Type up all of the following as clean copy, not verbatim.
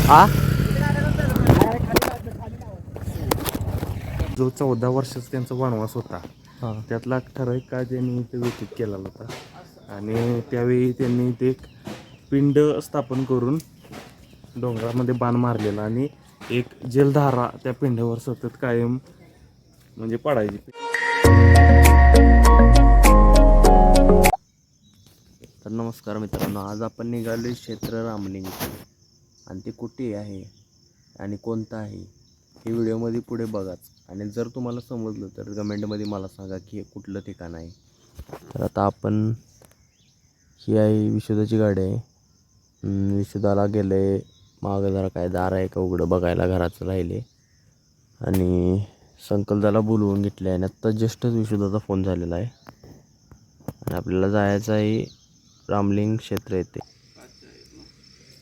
आ जो 14 वर्षाचा त्यांचा वनवास होता त्यातला ठराविक काळ त्यांनी इथे व्यतीत केलेला होता आणि त्यावेळी त्यांनी ते एक पिंड स्थापन करून डोंगरामध्ये बाण मारलेला आणि एक जलधारा त्या पिंडावर सतत कायम म्हणजे पडायची. तर नमस्कार मित्रांनो, आज आपण निघालो क्षेत्र रामलिंग आणि ते कुठे आहे आणि कोणतं आहे हे व्हिडिओमध्ये पुढे बघाच. आणि जर तुम्हाला समजलं तर कमेंटमध्ये मला सांगा की हे कुठलं ठिकाण आहे. तर आता आपण ही आहे विशुद्धाची गाडी आहे. विशुद्धाला गेलं आहे मागं, जरा काय दार आहे का उघडं बघायला घराचं राहिले आणि संकल्पाला बोलवून घेतलं आहे आणि आत्ता जस्टच विशुद्धाचा फोन झालेला आहे आणि आपल्याला जायचं आहे रामलिंग क्षेत्र येते.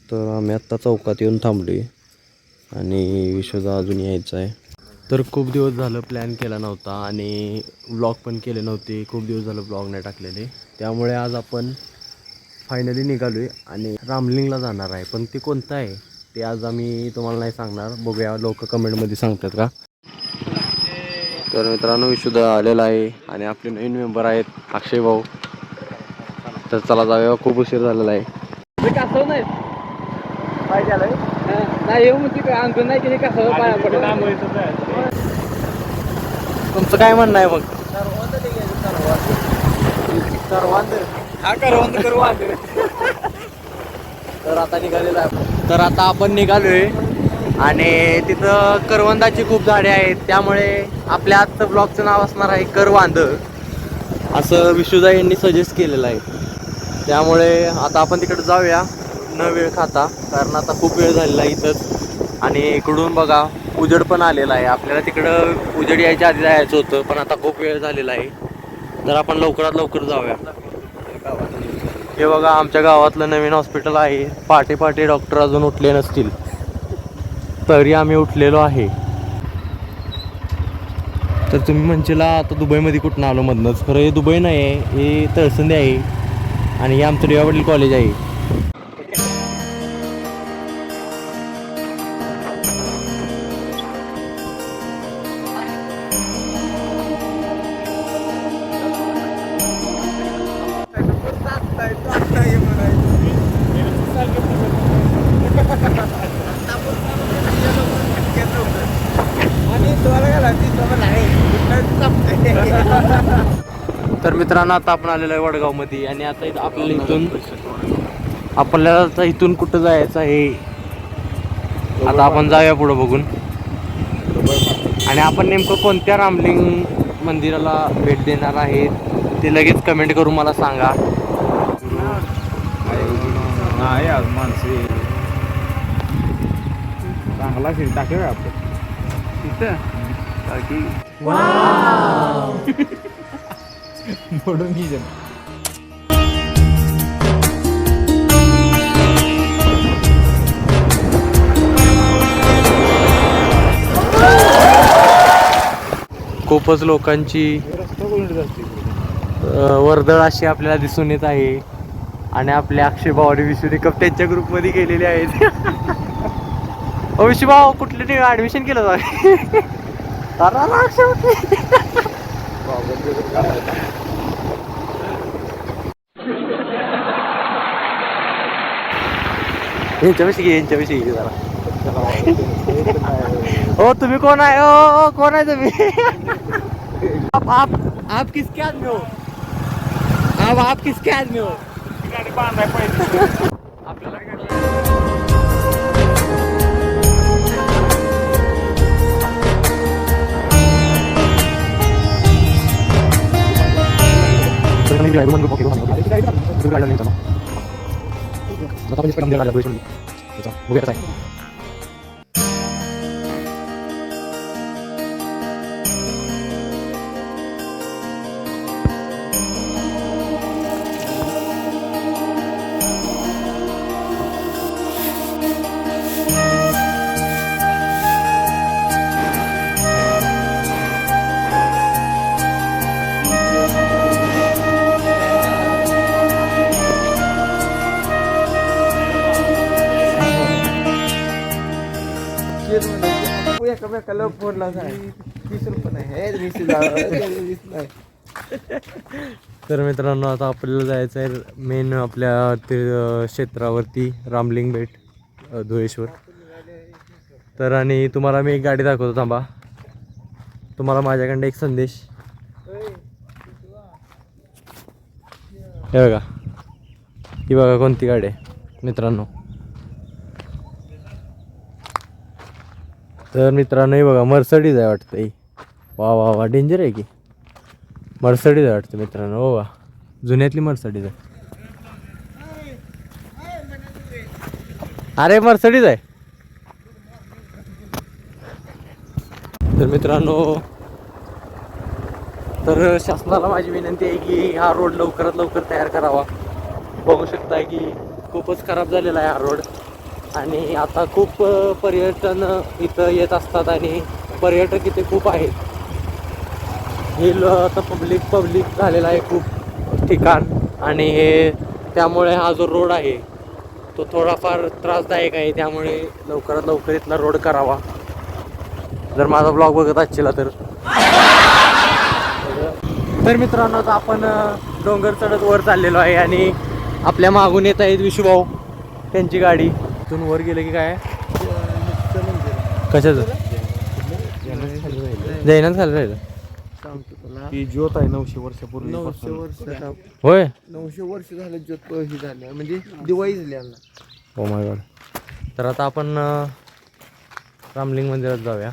तर आम्ही आत्ता चौकात येऊन थांबलो आहे आणि विशुद्धा अजून यायचं आहे. तर खूप दिवस झालं प्लॅन केला नव्हता आणि व्लॉग पण केले नव्हते, खूप दिवस झालं व्लॉग नाही टाकलेले. त्यामुळे आज आपण फायनली निघालो आहे आणि रामलिंगला जाणार आहे. पण ते कोणतं आहे ते आज आम्ही तुम्हाला नाही सांगणार, बघूया लोक कमेंटमध्ये सांगतात का. तर मित्रांनो विशुद्धा आलेला आहे आणि आपले नवीन मेंबर आहेत अक्षय भाऊ. तर चला जाऊया, खूप उशीर झालेला आहे. तुमचं काय म्हणणं आहे मग? तर आता निघालेलो आहे. तर आता आपण निघालोय आणि तिथं करवंदाची खूप झाडे आहेत, त्यामुळे आपल्या आजचं ब्लॉगचं नाव असणार आहे करवांद, असं विशुद्धा यांनी सजेस्ट केलेलं आहे. त्यामुळे आता आपण तिकडे जाऊया न वेळ खाता, कारण आता खूप वेळ झालेला आहे इथंच. आणि इकडून बघा उजेड पण आलेला आहे. आपल्याला तिकडं उजेड यायच्या आधी जायचं होतं, पण आता खूप वेळ झालेला आहे. तर आपण लवकरात लवकर जाऊया. हे बघा आमच्या गावातलं नवीन हॉस्पिटल आहे. पहाटे पहाटे डॉक्टर अजून उठले नसतील तरी आम्ही उठलेलो आहे. तर तुम्ही म्हणशीला आता दुबईमध्ये कुठून आलो मधनंच, खरं हे दुबई नाही आहे, हे तळसंदी आहे आणि हे आमचं देवावडील कॉलेज आहे. तर मित्रांनो आता आपण आलेलो आहे वडगावमध्ये आणि आता आपल्याला इथून कुठं जायचं आहे, आता आपण जाऊया पुढं बघून. आणि आपण नेमकं कोणत्या रामलिंग मंदिराला भेट देणार आहे ते लगेच कमेंट करून मला सांगा. नाही आज माणसे चांगला सीन टाकूया आपण तिथं बाकी मोडून घे. खूपच लोकांची वर्दळ अशी आपल्याला दिसून येत आहे आणि आपल्या अक्षय भाऊ आणि विशुद्धी कप त्यांच्या ग्रुपमध्ये गेलेले आहेत. विशू भाऊ कुठले ऍडमिशन केलं जाऊ यांच्याविषयी जरा. हो तुम्ही कोण आहे? ओ कोण आहे तुम्ही? आप किसके आदमी हो? आप किसके आदमी हो? एकामेकाला फोन लावला 20 रुपये नाही 20 नाही. तर मित्रांनो आता आपल्याला जायचं आहे मेन आपल्या ते क्षेत्रावरती रामलिंग बेट धुळेश्वर. तर आणि तुम्हाला मी एक गाडी दाखवतो थांबा. तुम्हाला माझ्याकडे एक संदेश. हे बघा, ही बघा कोणती गाडी आहे मित्रांनो. तर मित्रांनो हे बघा मर्सडीज आहे वाटतं ही. वा वा वा डेंजर आहे की. मर्सडीज आहे वाटतं मित्रांनो. हो वा जुन्यातली मर्सडीज आहे. अरे मर्सडीज आहे. तर मित्रांनो तर शासनाला माझी विनंती आहे की हा रोड लवकरात लवकर तयार करावा. बघू शकताय की खूपच खराब झालेला आहे हा रोड. आणि आता खूप पर्यटन इथं येत असतात आणि पर्यटक इथे खूप आहेत. हे आता पब्लिक झालेला आहे खूप ठिकाण. आणि हे त्यामुळे हा जो रोड आहे तो थोडाफार त्रासदायक आहे. त्यामुळे लवकरात लवकर इथला रोड करावा. जर माझा ब्लॉग बघत असशील तर मित्रांनो आता आपण डोंगर चढत वर चाललेलो आहे आणि आपल्या मागून येत आहेत विशुभाऊ त्यांची गाडी. इथून वर गेलं की काय कशाचं जैनाच खाली राहिलं. ही ज्योत आहे 900 वर्षापूर्वी. 900 वर्ष होय 900 वर्ष झालं ज्योत ही झाली म्हणजे दिवाळी झाली यांना. हो माय गॉड. तर आता आपण रामलिंग मंदिरात जाऊया.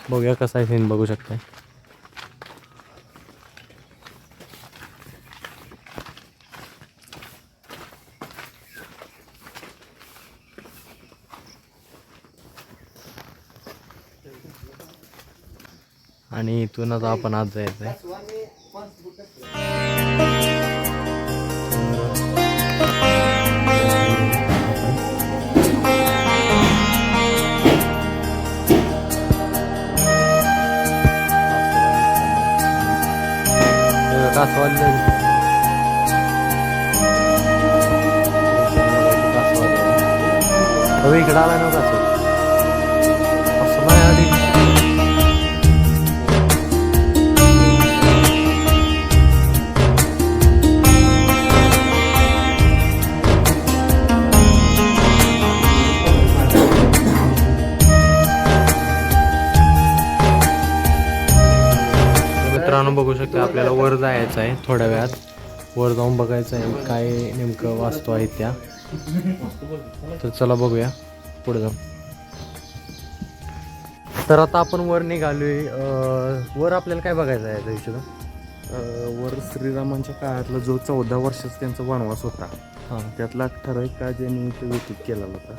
बघूया कसा आहे सीन बघू शकताय. आणि इथून आता आपण आज जायचं आहे. इकडं आला नव्हता असं नाही आधी. मित्रांनो बघू शकता आपल्याला वर जायचं आहे. थोड्या वेळात वर जाऊन बघायचं आहे काय नेमकं वास्तू आहेत त्या. तर चला बघूया पुढे जाऊन. तर आता आपण वर निघालोय. वर आपल्याला काय बघायचं आहे त्या दिवशी. वर श्रीरामांच्या काळातला जो 14 वर्षाचा त्यांचा वनवास होता त्यातला ठराविक काळ त्यांनी इथे व्यतीत केला होता.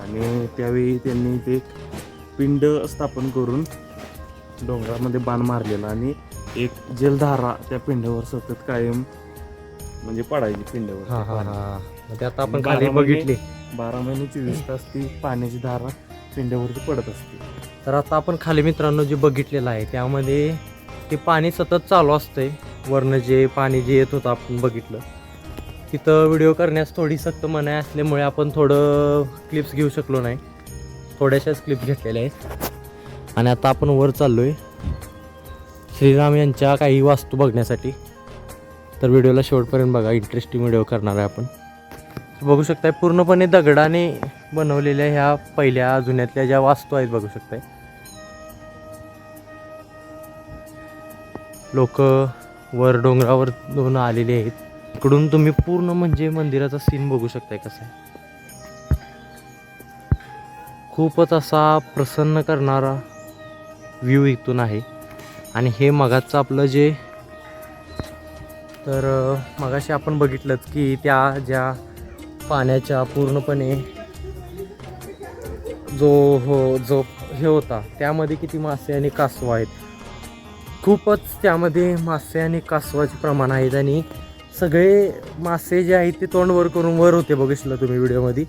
आणि त्यावेळी त्यांनी ते पिंड स्थापन करून डोंगरामध्ये बाण मारलेला आणि एक जलधारा त्या पिंडावर सतत कायम म्हणजे पडायची पिंडावर. ते आता आपण खाली बघितली 12 महिने 24 तास ती पाण्याची धारा पिंडावरती पडत असते. तर आता आपण खाली मित्रांनो जे बघितलेलं आहे त्यामध्ये ते पाणी सतत चालू असतंय. वरनं जे पाणी जे येत होतं आपण बघितलं. तिथं व्हिडिओ करण्यास थोडी सक्त मनाई असल्यामुळे आपण थोडं क्लिप्स घेऊ शकलो नाही. थोड्याशाच क्लिप्स घेतलेल्या आहेत. आणि आता आपण वर चाललोय श्रीराम यांच्या काही वास्तू बघण्यासाठी. तर व्हिडिओला शेवटपर्यंत बघा. इंटरेस्टिंग व्हिडिओ करणार आहे आपण. बघू शकताय पूर्णपणे दगडाने बनवलेल्या ह्या पहिल्या जुन्यातल्या ज्या वास्तू आहेत बघू शकताय. लोक वर डोंगरावर दोन आलेले आहेत. इकडून तुम्ही पूर्ण म्हणजे मंदिराचा सीन बघू शकताय कसा आहे. खूपच असा प्रसन्न करणारा व्ह्यू इथून आहे. आणि हे मगाचं आपलं जे तर मगाशी आपण बघितलंच की त्या ज्या पाण्याच्या पूर्णपणे जो हे होता त्यामध्ये किती मासे आणि कासव आहेत. खूपच त्यामध्ये मासे आणि कासवाचे प्रमाण आहेत. आणि सगळे मासे जे आहेत ते तोंड वर करून वर होते बघितलं तुम्ही व्हिडिओमध्ये.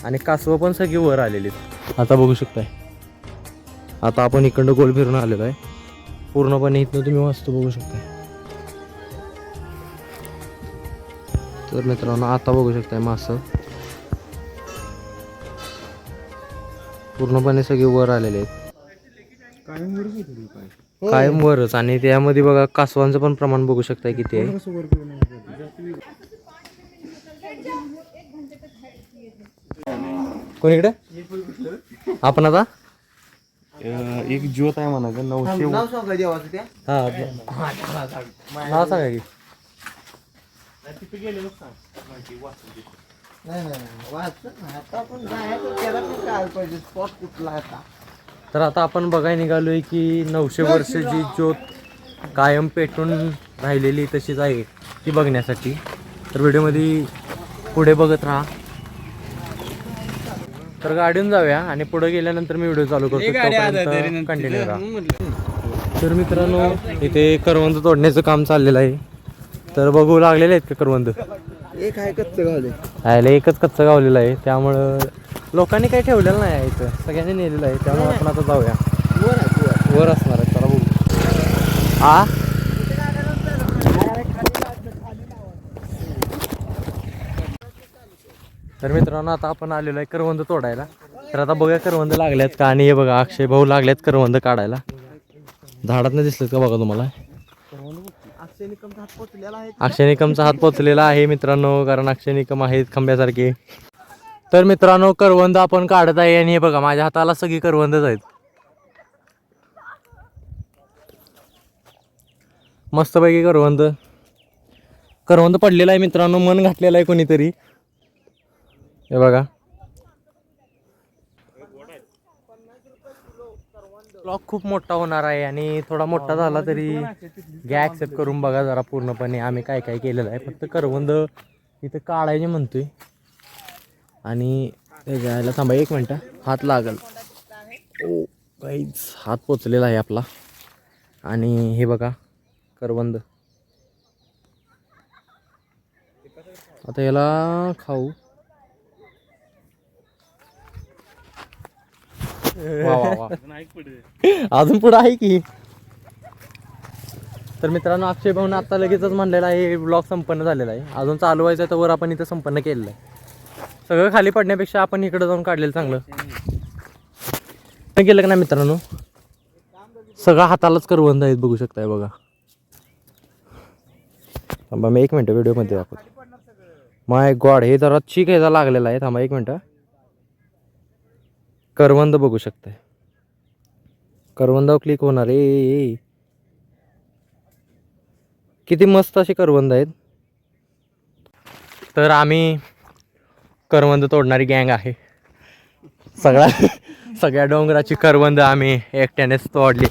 आणि कासवं पण सगळे वर आलेले आहेत. आता बघू शकताय. आता आपण इकडं गोल फिरून आलेलो आहे. पूर्णपणे इथनं तुम्ही वास्तू बघू शकताय. तर मित्रांनो आता बघू शकताय मासं पूर्णपणे सगळे वर आलेले आहेत. कायम वरच. आणि त्यामध्ये बघा कासवांचं पण प्रमाण बघू शकताय किती आहे. कोणीकडे आपण आता एक ज्योत आहे म्हणायचं 900. नाव सांगा की. तर आता आपण बघायला निघालोय की 900 वर्षाची ज्योत कायम पेटून राहिलेली तशीच आहे ती बघण्यासाठी. तर व्हिडिओमध्ये पुढे बघत राहा. तर गाडीहून जाऊया आणि पुढे गेल्यानंतर मी व्हिडिओ चालू करतो, कंटिन्यू राहा. तर मित्रांनो इथे करवंद तोडण्याचं काम चाललेलं आहे. तर बघू लागलेले आहेत का करवंद? एक आहे कच्चं गावले. आयला एकच कच्चं गावलेलं आहे, त्यामुळं लोकांनी काही ठेवलेलं नाही आहे इथं, सगळ्यांनी नेलेलं आहे. त्यामुळे आपण आता जाऊया. वर असणार आहे, चला बघू. तर मित्रांनो आता आपण आलेलो आहे करवंद तोडायला. तर आता बघा करवंद लागल्यात का. आणि हे बघा अक्षय भाऊ लागल्यात करवंद काढायला. झाडातनं दिसलेत का बघा तुम्हाला. अक्षय निकमचा हात पोचलेला आहे मित्रांनो, कारण अक्षय निकम आहेत खंब्यासारखे. तर मित्रांनो करवंद आपण काढत आहे आणि हे बघा माझ्या हाताला सगळी करवंदच आहेत. मस्तपैकी करवंद पडलेला आहे मित्रांनो, मन घातलेलं आहे कोणीतरी. हे बघा ब्लॉग खूप मोठा होणार आहे आणि थोडा मोठा झाला तरी घ्या ॲक्सेप्ट करून बघा जरा पूर्णपणे आम्ही काय काय केलेलं आहे. फक्त करवंद इथं काढायचे म्हणतोय. आणि जायला थांबा 1 मिनटं, हात लागल. ओ काहीच हात पोचलेला आहे आपला. आणि हे बघा करवंद आता याला खाऊ. वा वा वा. अजून पुढे आहे की. तर मित्रांनो अक्षय भाऊन आता लगेचच म्हणलेलं आहे ब्लॉग संपन्न झालेला आहे, अजून चालू व्हायचं तर वर आपण इथं संपन्न केलेलं आहे. सगळं खाली पडण्यापेक्षा आपण इकडं जाऊन काढलेलं चांगलं. केलं का नाही मित्रांनो, सगळं हातालाच करवंद आहेत बघू शकताय बघा. थांबा मी 1 मिनटं व्हिडिओमध्ये दाखवतो. माय गॉड हे जरा चीक ह्याचा लागलेला आहे. थांबा 1 मिनटं. करवंद बघू शकताय, करवंदावर क्लिक होणार आहे. किती मस्त अशी करवंद आहेत. तर आम्ही करवंद तोडणारी गँग आहे. सगळ्या डोंगराची करवंद आम्ही एकट्यानेच तोडली.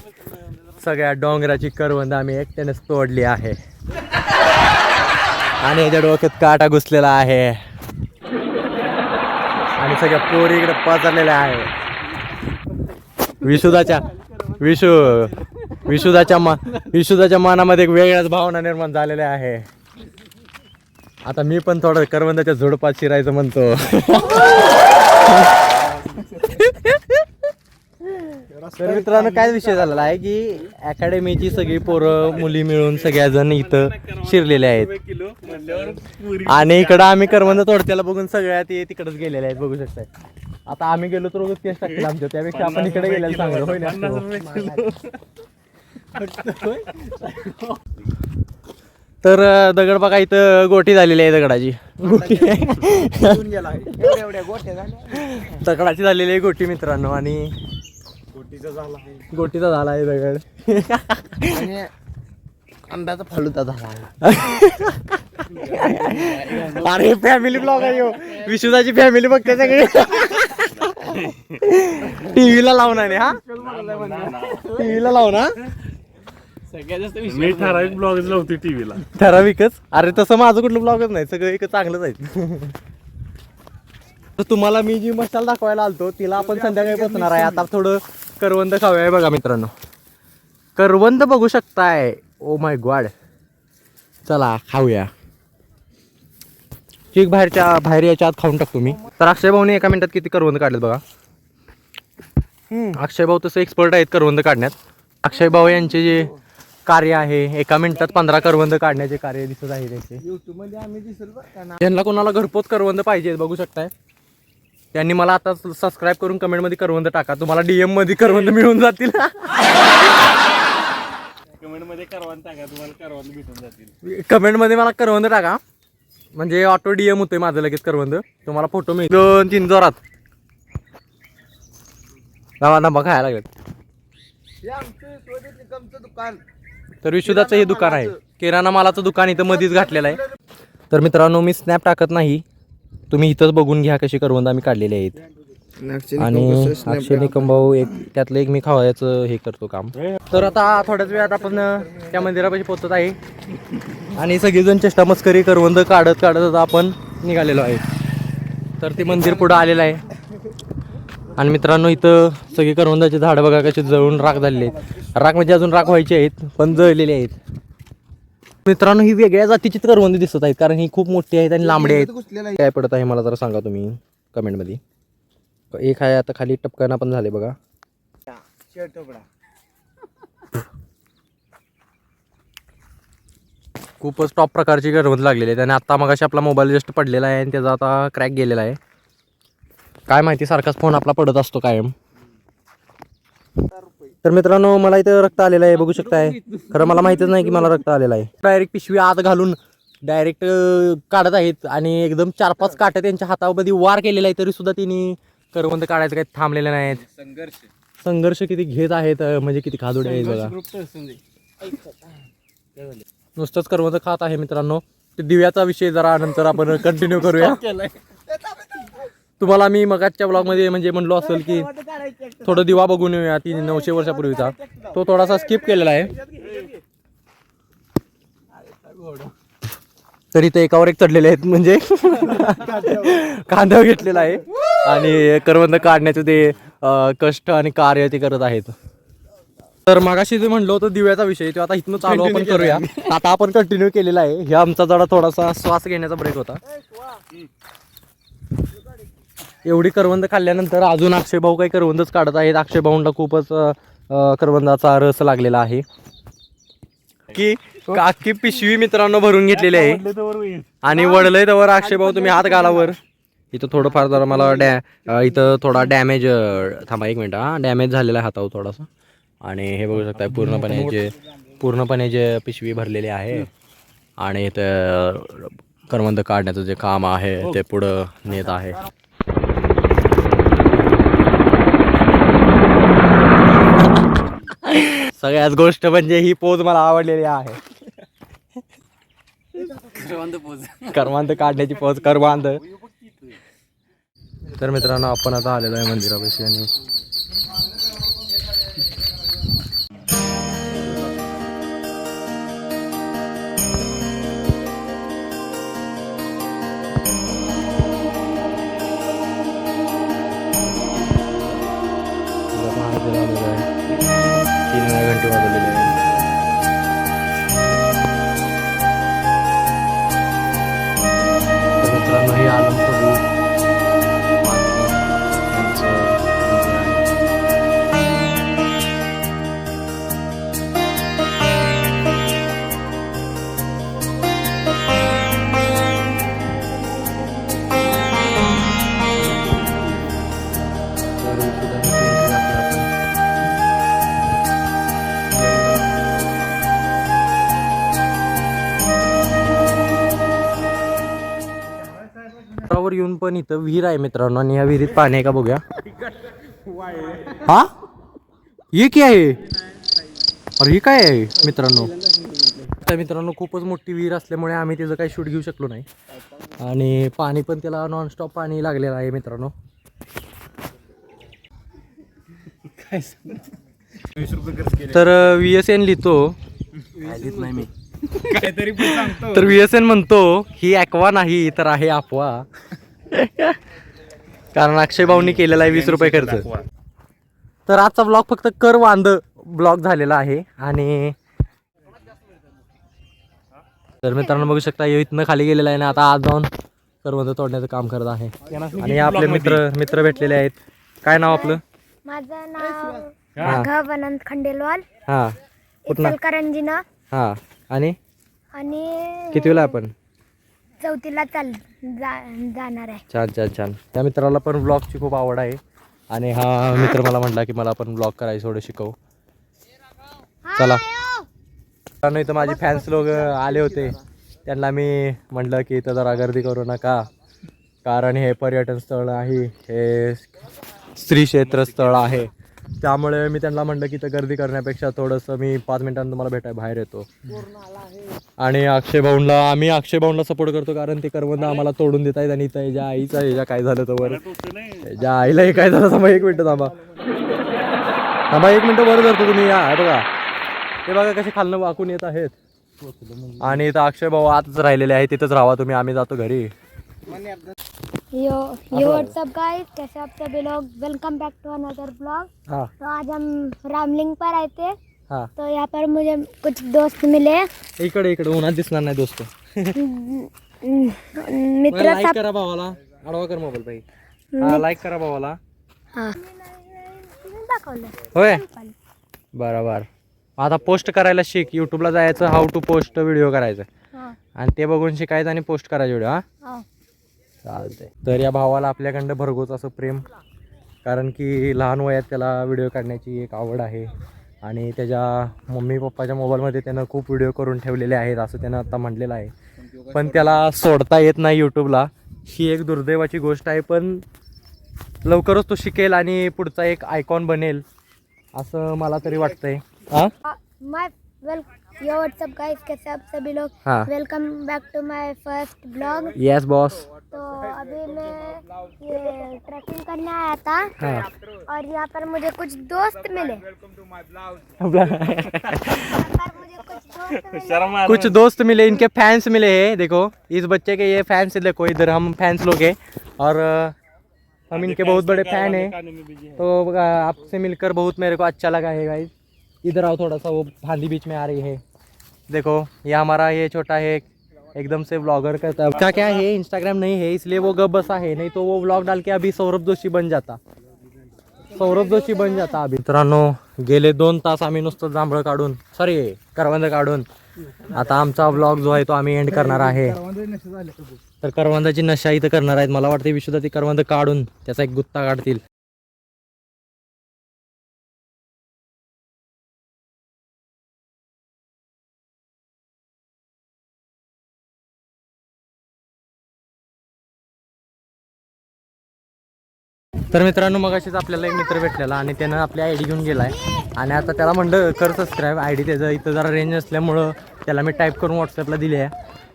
सगळ्या डोंगराची करवंद आम्ही एकट्यानेच तोडली आहे. आणि याच्या डोक्यात काटा घुसलेला आहे आणि सगळ्या पोरी इकडे पसरलेल्या आहे. विशुदाच्या मनामध्ये एक वेगळ्याच भावना निर्माण झालेल्या आहे. आता मी पण थोडं करवंदाच्या झुडपात शिरायचं म्हणतो. तर मित्रांनो काय विषय झालेला आहे की अकॅडमीची सगळी पोरं मुली मिळून सगळ्याजण इथं शिरलेले आहेत. आणि इकडं आम्ही करवंद तोडत्याला बघून सगळ्या ते तिकडच गेलेले आहेत बघू शकताय. आता आम्ही गेलो तर रोज केस टाकतील आमच्या, त्यापेक्षा आपण इकडे गेलेलं चांगलं होईल. तर दगड बघा इथं गोटी झालेली आहे दगडाची. दगडाची झालेली आहे गोटी मित्रांनो. आणि गोटीचा झाला आहे दगड. अंड्याचा फालुदा झाला. अरे फॅमिली ब्लॉग आहे हो. विशुदाची फॅमिली बघते सगळे. टीव्हीला लावून आहे हा, टीव्हीला लावून हा. मी ठराविक ब्लॉग लावते टीव्हीला. ठराविकच. अरे तसं माझं कुठलं ब्लॉगच नाही, सगळं एक चांगलंच आहे. तुम्हाला मी जी मशाल दाखवायला आलतो तिला आपण संध्याकाळी बसणार आहे. आता थोडं करवंद खाऊया. बघा मित्रांनो करवंद बघू शकताय. ओ माय गॉड, चला खाऊया. चीक बाहेर याच्या आत खाऊन टाकतो मी. तर अक्षय भाऊने एका मिनिटात किती करवंद काढलेत बघा. अक्षय भाऊ तसं एक्सपर्ट आहेत करवंद काढण्यात. अक्षय भाऊ यांचे जे कार्य आहे, एका मिनिटात 15 करवंद काढण्याचे कार्य दिसत आहे त्यांचे. युट्यूब मध्ये आम्ही दिसलो. त्यांना कोणाला घरपोच करवंद पाहिजे बघू शकताय. त्यांनी मला आता सबस्क्राईब करून कमेंटमध्ये करवंद टाका, तुम्हाला DM मध्ये करवंद मिळून जातील. कमेंटमध्ये करवंद टाका, तुम्हाला करवंद भेटून जातील. कमेंटमध्ये मला करवंद टाका, म्हणजे ऑटो DM होतोय माझं लगेच करवंद, तुम्हाला फोटो मिळेल. 2-3 जोरात नावा खायला लागेल. तर विशुदाचं हे दुकान आहे, किराणा मालाचं दुकान इथं मध्येच घातलेलं आहे. तर मित्रांनो मी स्नॅप टाकत नाही, तुम्ही इथंच बघून घ्या कशी करवंद आम्ही काढलेले आहेत. आणि अक्षय निकम भाऊ एक त्यातलं एक मी खावायचं हे करतो काम. तर आता थोड्याच वेळात आपण त्या मंदिरापाशी पोहोचत आहे आणि सगळेजण चेष्टा मस्करी करवंद काढत आता आपण निघालेलो आहे. तर ते मंदिर पुढं आलेलं आहे आणि मित्रांनो इथं सगळी करवंदाची झाडं बघा कशी जळून राख झालेली आहेत. राख म्हणजे अजून राख व्हायची आहेत पण जळलेली आहेत. मित्रांनो ही वेगळ्या जातीची करवंद दिसत आहेत, कारण ही खूप मोठी आहेत आणि लांबडी आहेत. काय पडत आहे मला जरा सांगा तुम्ही कमेंटमध्ये. एक आहे आता खाली टपकाना पण झाले बघा. खूपच टॉप प्रकारची करवंद लागलेली आहे आणि आता मगाशी आपला मोबाईल जस्ट पडलेला आहे आणि त्याचा आता क्रॅक गेलेला आहे. काय माहिती सारखाच फोन आपला पडत असतो कायम. तर मित्रांनो मला इथं रक्त आलेलं आहे बघू शकताय. खरं मला माहितच नाही की मला रक्त आलेलं आहे. डायरेक्ट पिशवी आत घालून डायरेक्ट काढत आहेत आणि एकदम 4-5 काटे त्यांच्या हातामध्ये वार केलेला आहे, तरी सुद्धा तिने करवंद काढायचं काही थांबलेले नाहीत. संघर्ष किती घेत आहेत, म्हणजे किती खादोडे आहेत बघा. नुसतंच करवंद खात आहे मित्रांनो. ते दिव्याचा विषय जरा नंतर आपण कंटिन्यू करूया. तुम्हाला मी मगाच्या ब्लॉगमध्ये म्हणजे म्हणलो असेल की थोडं दिवा बघून येऊया 900 वर्षापूर्वीचा, तो थोडासा स्किप केलेला आहे. तरी ते एकावर एक चढलेले आहेत, म्हणजे कांद्यावर घेतलेला आहे आणि करवंद काढण्याचं ते कष्ट आणि कार्य ते करत आहेत. तर मगाशी जे म्हणलो होतं दिव्याचा विषय, तो आता इथनं चालू आपण करूया. आता आपण कंटिन्यू केलेला आहे. हे आमचा जरा थोडासा श्वास घेण्याचा ब्रेक होता. एवढी करवंद खाल्ल्यानंतर अजून अक्षय भाऊ काही करवंदच काढत आहेत. अक्षय भाऊंना खूपच करवंदाचा रस लागलेला आहे की अख्खी पिशवी मित्रांनो भरून घेतलेली आहे आणि वडलंय त्यावर अक्षय भाऊ तुम्ही हात घालावर. इथं थोडंफार जरा मला इथं थोडा डॅमेज, थांबा 1 मिनिट, डॅमेज झालेला आहे हातावर थोडासा. आणि हे बघू शकता पूर्णपणे जे पिशवी भरलेली आहे आणि ते करवंद काढण्याचं जे काम आहे ते पुढं नेत आहे. सगळ्यात गोष्ट म्हणजे ही पोज मला आवडलेली आहे. करवंद काढण्याची पोज करवंद. तर मित्रांनो आपण आता आलेलो आहे मंदिरापाशी आणि घंटे वाजवलेले आहे. तर मित्रांनो हे आलम प्रभू यांचं मंदिर आहे. येऊन पण इथं विहीर आहे मित्रांनो आणि या विहिरीत पाणी आहे का बघूया. हा हे काय आहे, अरे हे काय आहे मित्रांनो. त्या मित्रांनो खूपच मोठी विहीर असल्यामुळे आम्ही त्याचं काही शूट घेऊ शकलो नाही आणि पाणी पण त्याला नॉनस्टॉप पाणी लागलेलं आहे मित्रांनो. तर VSN लिहितो नाही मी काहीतरी सांगतो. तर VSN म्हणतो ही ॲक्वा नाही तर आहे अफवा. कारण अक्षय भाऊनी केलेला आहे 20 रुपये खर्च. तर आजचा ब्लॉग फक्त करवांद ब्लॉग झालेला आहे आणि तर मित्रांनो बघू शकता इथनं खाली गेलेला आहे ना, आता आज जाऊन करवंद तोडण्याचं काम करत आहे. आणि आपले मित्र भेटलेले आहेत. काय नाव आपलं? माझं नाव राघव अनंत खंडेलवाल. हा कुठला? इचलकरंजीनं. हा आणि आणि कितवीला आपण? चौथीला जाणार आहे. छान छान छान. त्या मित्राला पण ब्लॉगची खूप आवड आहे आणि हा मित्र मला म्हटला की मला पण ब्लॉग करायचं थोडं शिकव. चला कारण इथं माझे फॅन्स लोक आले होते, त्यांना मी म्हटलं की इथं जरा गर्दी करू नका कारण हे पर्यटन स्थळ आहे, हे श्री क्षेत्र स्थळ आहे, त्यामुळे मी त्यांना म्हटलं की इथं गर्दी करण्यापेक्षा थोडंसं मी 5 मिनिटांनी तुम्हाला भेटाय बाहेर येतो. आणि अक्षय भाऊंला सपोर्ट करतो कारण ते करवंद आम्हाला तोडून देत आहेत आणि इथं याच्या आईचा याच्या काय झालं तर वर याच्या आईलाही काय झालं थांबा 1 मिनिट थांबा 1 मिनिट वर धरतो तुम्ही. या बघा ते बघा कसे खालनं वाकून येत आहेत आणि इथं अक्षय भाऊ आतच राहिलेले आहे, तिथंच राहा तुम्ही, आम्ही जातो घरी. यो व्हाट्सअप गाइस, कैसे आप सभी लोग, welcome back to another blog. हाँ तो आज हम रामलिंग पर आए थे. हाँ तो यहाँ पर मुझे कुछ दोस्त मिले. इकडे उन्हात दिसणार नाही दोस्त. मित्र लाईक सब. करा भावाला, आडवा कर मोबाईल भाई. हा लाईक करा भावाला. हाँ दाखवलं. होय बरोबर. आता पोस्ट करायला शिक, यूट्यूबला जायचं, हाऊ टू पोस्ट व्हिडिओ करायचं हाँ आणि ते बघून शिकायचं आणि पोस्ट करायचे व्हिडिओ. हा हाँ चालतंय. तर या भावाला आपल्याकडं भरघोस असं प्रेम, कारण की लहान वयात त्याला व्हिडिओ काढण्याची एक आवड आहे आणि त्याच्या मम्मी पप्पाच्या मोबाईलमध्ये त्यानं खूप व्हिडिओ करून ठेवलेले आहेत असं त्यानं आता म्हटलेलं आहे, पण त्याला सोडता येत नाही यूट्यूबला. ही एक दुर्दैवाची गोष्ट आहे, पण लवकरच तो शिकेल आणि पुढचा एक आयकॉन बनेल असं मला तरी वाटतंय. हां माय यो व्हाट्सअप गाइस, कैसे आप सभी लोग, हाँ welcome back to my first blog. Yes boss. तो अभी मैं ये ट्रैकिंग करने आया था हाँ और यहाँ पर मुझे कुछ दोस्त मिले. यहाँ पर मुझे कुछ दोस्त मिले, इनके फैंस मिले हैं. देखो इस बच्चे के ये फैंस, देखो इधर हम फैंस लोग हैं और हम इनके बहुत बड़े फैन हैं. तो आपसे मिलकर बहुत मेरे को अच्छा लगा है गाइस. इधर आओ थोड़ा सा, वो फांदी बीच में आ रही है. देखो ये हमारा ये छोटा है, एकदम से व्लॉगर करता है. क्या है, इंस्टाग्राम नहीं है इसलिए वो गप बसा है, नहीं तो वो व्लॉग डाल के अभी सौरभ जोशी बन जाता अभी. मित्रांनो गेले 2 तास आम्ही नुसतं जांभळं काढून, सॉरी करवंद काढून आता आमचा व्लॉग जो आहे तो आम्ही एंड करणार आहे. तर करवंदाची नशा इथं करणार आहेत. मला वाटतं विशुद्धा ती करवंद काढून त्याचा एक गुत्ता काढतील. तर मित्रांनो मगाशीच आपल्याला एक मित्र भेटलेला आणि त्यानं आपली आय डी घेऊन गेला आहे आणि आता त्याला म्हणलं कर सबस्क्राईब. आय डी त्याचं इथं जरा रेंज नसल्यामुळं त्याला मी टाईप करून व्हॉट्सअपला दिली आहे.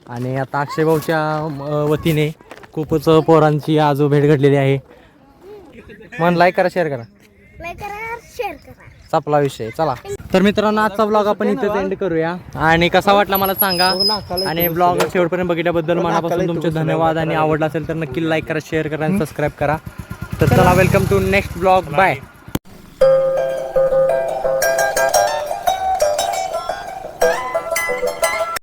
आणि आता अक्षय भाऊच्या वतीने खूपच पोरांची आज भेट घडलेली आहे. मन लाईक करा, शेअर करा, शेअर करा. संपला विषय. चला तर मित्रांनो आजचा ब्लॉग आपण इथेच एंड करूया आणि कसा वाटला मला सांगा आणि ब्लॉग शेवटपर्यंत बघितल्याबद्दल मनापासून तुमचे धन्यवाद. आणि आवडला असेल तर नक्की लाईक करा, शेअर करा आणि सबस्क्राईब करा. तर चला welcome to next blog. Bye.